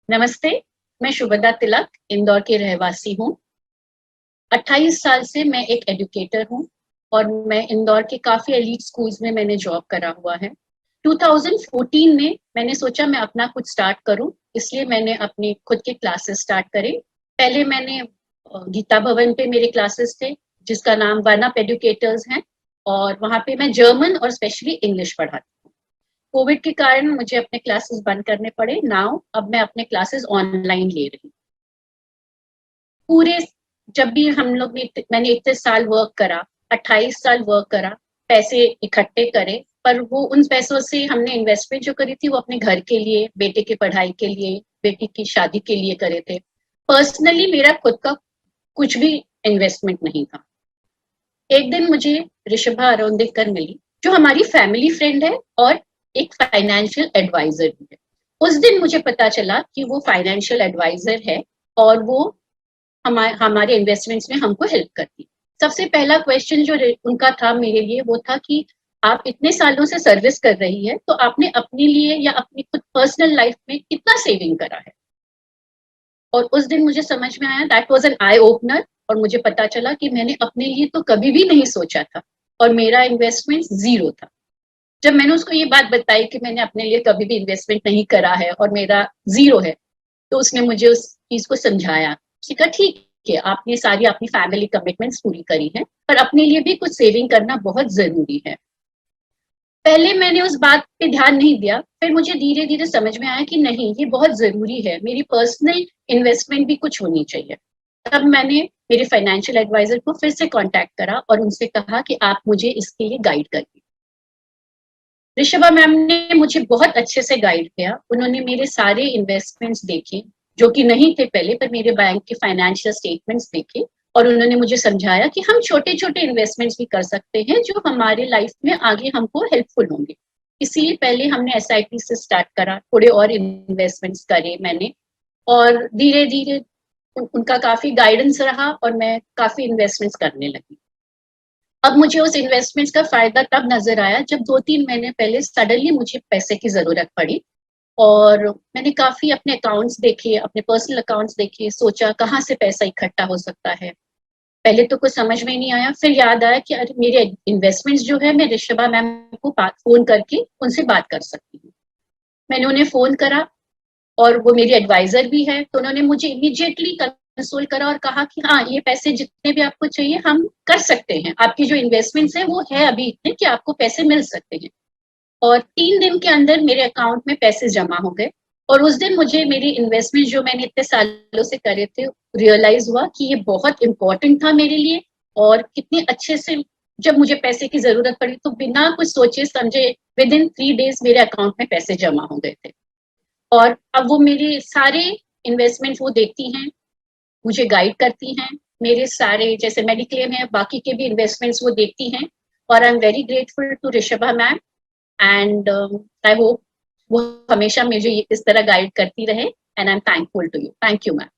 नमस्ते, मैं शुभदा तिलक इंदौर की रहवासी हूँ। 28 साल से मैं एक एजुकेटर हूँ और मैं इंदौर के काफ़ी एलीट स्कूल्स में मैंने जॉब करा हुआ है। 2014 में मैंने सोचा मैं अपना कुछ स्टार्ट करूँ, इसलिए मैंने अपने खुद के क्लासेस स्टार्ट करे। पहले मैंने गीता भवन पे मेरे क्लासेस थे, जिसका नाम वन अप एजुकेटर्स हैं, और वहाँ पे मैं जर्मन और स्पेशली इंग्लिश पढ़ाती हूँ। कोविड के कारण मुझे अपने क्लासेस बंद करने पड़े। नाउ अब मैं अपने क्लासेस ऑनलाइन ले रही हूँ। पूरे जब भी हम लोग ने मैंने इतने साल वर्क करा, 28 साल वर्क करा, पैसे इकट्ठे करे, पर वो उन पैसों से हमने इन्वेस्टमेंट जो करी थी वो अपने घर के लिए, बेटे की पढ़ाई के लिए, बेटी की शादी के लिए करे थे। पर्सनली मेरा खुद का कुछ भी इन्वेस्टमेंट नहीं था। एक दिन मुझे ऋषभा अरोंदेकर मिली, जो हमारी फैमिली फ्रेंड है और एक फाइनेंशियल एडवाइजर भी है। उस दिन मुझे पता चला कि वो फाइनेंशियल एडवाइजर है और वो हमारे इन्वेस्टमेंट्स में हमको हेल्प करती। सबसे पहला क्वेश्चन जो उनका था मेरे लिए वो था कि आप इतने सालों से सर्विस कर रही है, तो आपने अपने लिए या अपनी खुद पर्सनल लाइफ में कितना सेविंग करा है। और उस दिन मुझे समझ में आया, that was an eye opener, और मुझे पता चला कि मैंने अपने लिए तो कभी भी नहीं सोचा था और मेरा इन्वेस्टमेंट जीरो था। जब मैंने उसको ये बात बताई कि मैंने अपने लिए कभी भी इन्वेस्टमेंट नहीं करा है और मेरा जीरो है, तो उसने मुझे उस चीज को समझाया। उसने कहा ठीक है, आपने सारी अपनी फैमिली कमिटमेंट्स पूरी करी है, पर अपने लिए भी कुछ सेविंग करना बहुत जरूरी है। पहले मैंने उस बात पे ध्यान नहीं दिया, फिर मुझे धीरे धीरे समझ में आया कि नहीं, ये बहुत जरूरी है, मेरी पर्सनल इन्वेस्टमेंट भी कुछ होनी चाहिए। तब मैंने मेरे फाइनेंशियल एडवाइजर को फिर से कांटेक्ट करा और उनसे कहा कि आप मुझे इसके लिए गाइड करिए। ऋषभा मैम ने मुझे बहुत अच्छे से गाइड किया। उन्होंने मेरे सारे इन्वेस्टमेंट्स देखे, जो कि नहीं थे पहले, पर मेरे बैंक के फाइनेंशियल स्टेटमेंट्स देखे, और उन्होंने मुझे समझाया कि हम छोटे छोटे इन्वेस्टमेंट्स भी कर सकते हैं जो हमारे लाइफ में आगे हमको हेल्पफुल होंगे। इसीलिए पहले हमने एसआईपी से स्टार्ट करा, थोड़े और इन्वेस्टमेंट्स करे मैंने, और धीरे धीरे उनका काफी गाइडेंस रहा और मैं काफी इन्वेस्टमेंट्स करने लगी। अब मुझे उस इन्वेस्टमेंट्स का फायदा तब नजर आया जब 2-3 महीने पहले सडनली मुझे पैसे की जरूरत पड़ी, और मैंने काफी अपने अकाउंट्स देखे, अपने पर्सनल अकाउंट्स देखे, सोचा कहाँ से पैसा इकट्ठा हो सकता है। पहले तो कुछ समझ में नहीं आया, फिर याद आया कि अरे मेरे इन्वेस्टमेंट्स जो है, मैं ऋषभा मैम को फोन करके उनसे बात कर सकती हूँ। मैंने उन्हें फोन करा, और वो मेरी एडवाइजर भी है, तो उन्होंने मुझे इमीडिएटली कंसोल करा और कहा कि हाँ, ये पैसे जितने भी आपको चाहिए हम कर सकते हैं, आपकी जो इन्वेस्टमेंट्स है वो है अभी इतने कि आपको पैसे मिल सकते हैं। और 3 दिन के अंदर मेरे अकाउंट में पैसे जमा हो गए, और उस दिन मुझे मेरी इन्वेस्टमेंट जो मैंने इतने सालों से करे थे, रियलाइज हुआ कि ये बहुत इंपॉर्टेंट था मेरे लिए, और कितने अच्छे से जब मुझे पैसे की जरूरत पड़ी तो बिना कुछ सोचे समझे विद इन 3 डेज मेरे अकाउंट में पैसे जमा हो गए थे। और अब वो मेरे सारे इन्वेस्टमेंट वो देखती हैं, मुझे गाइड करती हैं, मेरे सारे जैसे मेडिक्लेम है, बाकी के भी इन्वेस्टमेंट्स वो देखती हैं, और I am very grateful to Rishabha ma'am, and I hope वो हमेशा मुझे इस तरह गाइड करती रहे, and I am thankful to you. Thank you ma'am.